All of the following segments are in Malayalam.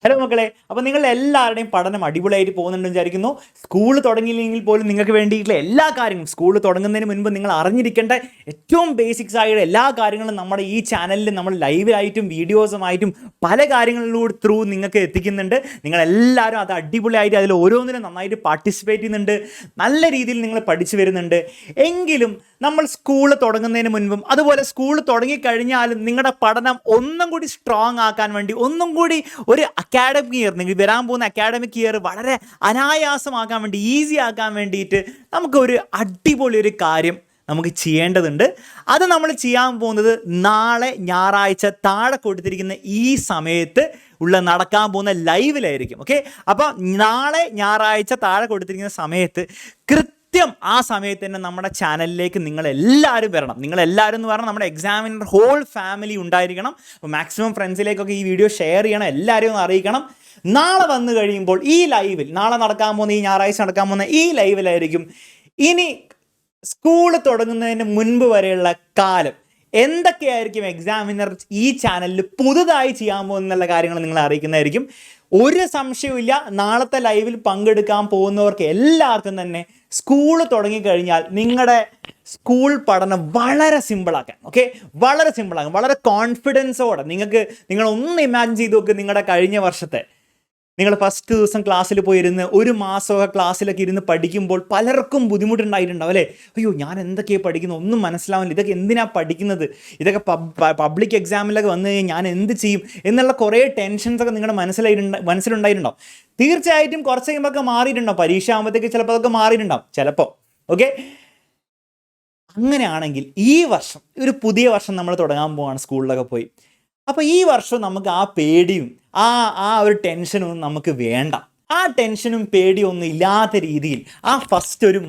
ഹലോ മക്കളെ, അപ്പോൾ നിങ്ങളുടെ എല്ലാവരുടെയും പഠനം അടിപൊളിയായിട്ട് പോകുന്നുണ്ടെന്ന് വിചാരിക്കുന്നു. സ്കൂൾ തുടങ്ങിയില്ലെങ്കിൽ പോലും നിങ്ങൾക്ക് വേണ്ടിയിട്ടുള്ള എല്ലാ കാര്യങ്ങളും സ്കൂൾ തുടങ്ങുന്നതിന് മുൻപ് നിങ്ങൾ അറിഞ്ഞിരിക്കേണ്ട ഏറ്റവും ബേസിക്സ് ആയ എല്ലാ കാര്യങ്ങളും നമ്മുടെ ഈ ചാനലിൽ നമ്മൾ ലൈവായിട്ടും വീഡിയോസുമായിട്ടും പല കാര്യങ്ങളിലൂടെ ത്രൂ നിങ്ങൾക്ക് എത്തിക്കുന്നുണ്ട്. നിങ്ങളെല്ലാവരും അത് അടിപൊളിയായിട്ട് അതിൽ ഓരോന്നിനും നന്നായിട്ട് പാർട്ടിസിപ്പേറ്റ് ചെയ്യുന്നുണ്ട്. നല്ല രീതിയിൽ നിങ്ങൾ പഠിച്ചു വരുന്നുണ്ട്. എങ്കിലും നമ്മൾ സ്കൂൾ തുടങ്ങുന്നതിന് മുൻപും അതുപോലെ സ്കൂൾ തുടങ്ങിക്കഴിഞ്ഞാലും നിങ്ങളുടെ പഠനം ഒന്നും കൂടി സ്ട്രോങ് ആക്കാൻ വേണ്ടി, ഒന്നും കൂടി ഒരു അക്കാഡമിക് ഇയർ, നിങ്ങൾ വരാൻ പോകുന്ന അക്കാഡമിക് ഇയർ വളരെ അനായാസമാക്കാൻ വേണ്ടി, ഈസി ആക്കാൻ വേണ്ടിയിട്ട് നമുക്കൊരു അടിപൊളി ഒരു കാര്യം നമുക്ക് ചെയ്യേണ്ടതുണ്ട്. അത് നമ്മൾ ചെയ്യാൻ പോകുന്നത് നാളെ ഞായറാഴ്ച താഴെ കൊടുത്തിരിക്കുന്ന ഈ സമയത്ത് നടക്കാൻ പോകുന്ന ലൈവിലായിരിക്കും. ഓക്കെ, അപ്പോൾ നാളെ ഞായറാഴ്ച താഴെ കൊടുത്തിരിക്കുന്ന സമയത്ത് ആ സമയത്ത് തന്നെ നമ്മുടെ ചാനലിലേക്ക് നിങ്ങളെല്ലാവരും വരണം. നിങ്ങളെല്ലാവരും എന്ന് പറഞ്ഞാൽ നമ്മുടെ എക്സാമിനർ ഹോൾ ഫാമിലി ഉണ്ടായിരിക്കണം. അപ്പോൾ മാക്സിമം ഫ്രണ്ട്സിലേക്കൊക്കെ ഈ വീഡിയോ ഷെയർ ചെയ്യണം, എല്ലാവരും ഒന്ന് അറിയിക്കണം. നാളെ വന്നു കഴിയുമ്പോൾ ഈ ലൈവിൽ, നാളെ നടക്കാൻ പോകുന്ന, ഈ ഞായറാഴ്ച നടക്കാൻ പോകുന്ന ഈ ലൈവിലായിരിക്കും ഇനി സ്കൂൾ തുടങ്ങുന്നതിന് മുൻപ് വരെയുള്ള കാലം എന്തൊക്കെയായിരിക്കും എക്സാമിനർ ഈ ചാനലിൽ പുതുതായി ചെയ്യാൻ പോകുന്നുള്ള കാര്യങ്ങൾ നിങ്ങളെ അറിയിക്കുന്നതായിരിക്കും. ഒരു സംശയവുമില്ല, നാളത്തെ ലൈവിൽ പങ്കെടുക്കാൻ പോകുന്നവർക്ക് എല്ലാവർക്കും തന്നെ സ്കൂൾ തുടങ്ങിക്കഴിഞ്ഞാൽ നിങ്ങളുടെ സ്കൂൾ പഠനം വളരെ സിമ്പിളാക്കാൻ, ഓക്കെ, വളരെ സിമ്പിളാക്കും, വളരെ കോൺഫിഡൻസോടെ നിങ്ങളൊന്ന് ഇമാജിൻ ചെയ്ത് നോക്ക്. നിങ്ങളുടെ കഴിഞ്ഞ വർഷത്തെ നിങ്ങൾ ഫസ്റ്റ് ദിവസം ക്ലാസ്സിൽ പോയിരുന്ന് ഒരു മാസമൊക്കെ ക്ലാസ്സിലൊക്കെ ഇരുന്ന് പഠിക്കുമ്പോൾ പലർക്കും ബുദ്ധിമുട്ടുണ്ടായിട്ടുണ്ടാവും അല്ലേ? അയ്യോ, ഞാൻ എന്തൊക്കെയാണ് പഠിക്കുന്നത്, ഒന്നും മനസ്സിലാവില്ല, ഇതൊക്കെ എന്തിനാണ് പഠിക്കുന്നത്, ഇതൊക്കെ പബ്ലിക് എക്സാമിലൊക്കെ വന്നു കഴിഞ്ഞാൽ ഞാൻ എന്ത് ചെയ്യും എന്നുള്ള കുറേ ടെൻഷൻസൊക്കെ നിങ്ങളുടെ മനസ്സിലുണ്ടായിട്ടുണ്ടാവും. തീർച്ചയായിട്ടും കുറച്ച് കഴിയുമ്പോഴൊക്കെ മാറിയിട്ടുണ്ടാവും. പരീക്ഷ ആകുമ്പോഴത്തേക്ക് ചിലപ്പോൾ അതൊക്കെ മാറിയിട്ടുണ്ടാവും ചിലപ്പോൾ. ഓക്കെ, അങ്ങനെയാണെങ്കിൽ ഈ വർഷം ഒരു പുതിയ വർഷം നമ്മൾ തുടങ്ങാൻ പോവാണ് സ്കൂളിലൊക്കെ പോയി. അപ്പോൾ ഈ വർഷം നമുക്ക് ആ പേടിയും ആ ഒരു ടെൻഷനും ഒന്നും നമുക്ക് വേണ്ട. ആ ടെൻഷനും പേടിയും ഒന്നും ഇല്ലാത്ത രീതിയിൽ ആ ഫസ്റ്റ് ഒരു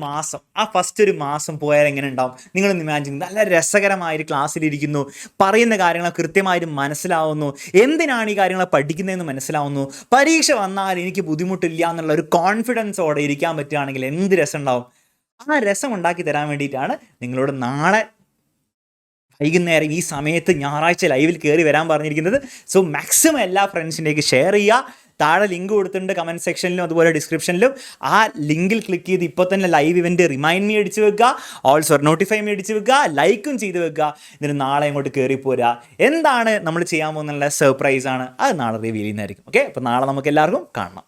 മാസം പോയാൽ എങ്ങനെ ഉണ്ടാവും? നിങ്ങളൊന്ന് ഇമാജിൻ. നല്ല രസകരമായൊരു ക്ലാസ്സിലിരിക്കുന്നു, പറയുന്ന കാര്യങ്ങൾ കൃത്യമായിട്ട് മനസ്സിലാവുന്നു, എന്തിനാണ് ഈ കാര്യങ്ങൾ പഠിക്കുന്നതെന്ന് മനസ്സിലാവുന്നു, പരീക്ഷ വന്നാൽ എനിക്ക് ബുദ്ധിമുട്ടില്ല എന്നുള്ള ഒരു കോൺഫിഡൻസോടെ ഇരിക്കാൻ പറ്റുകയാണെങ്കിൽ എന്ത് രസം ഉണ്ടാവും. ആ രസം ഉണ്ടാക്കി തരാൻ വേണ്ടിയിട്ടാണ് നിങ്ങളോട് നാളെ വൈകുന്നേരം ഈ സമയത്ത് ഞായറാഴ്ച ലൈവിൽ കയറി വരാൻ പറഞ്ഞിരിക്കുന്നത്. സോ മാക്സിമം എല്ലാ ഫ്രണ്ട്സിൻ്റെക്ക് ഷെയർ ചെയ്യുക. താഴെ ലിങ്ക് കൊടുത്തിട്ടുണ്ട് കമൻറ്റ് സെക്ഷനിലും അതുപോലെ ഡിസ്ക്രിപ്ഷനിലും. ആ ലിങ്കിൽ ക്ലിക്ക് ചെയ്ത് ഇപ്പോൾ തന്നെ ലൈവ് ഇവൻറ്റ് റിമൈൻഡ് മീ അടിച്ച് വെക്കുക, ഓൾസോ നോട്ടിഫൈ മീ അടിച്ച് വെക്കുക, ലൈക്കും ചെയ്ത് വെക്കുക. എന്നിട്ട് നാളെ ഇങ്ങോട്ട് കയറി പോരുക. എന്താണ് നമ്മൾ ചെയ്യാൻ പോകുന്നുള്ള സർപ്രൈസാണ്, അത് നാളെ റിവീൽ ചെയ്യുന്നതായിരിക്കും. ഓക്കെ, അപ്പോൾ നാളെ നമുക്ക് എല്ലാവർക്കും കാണണം.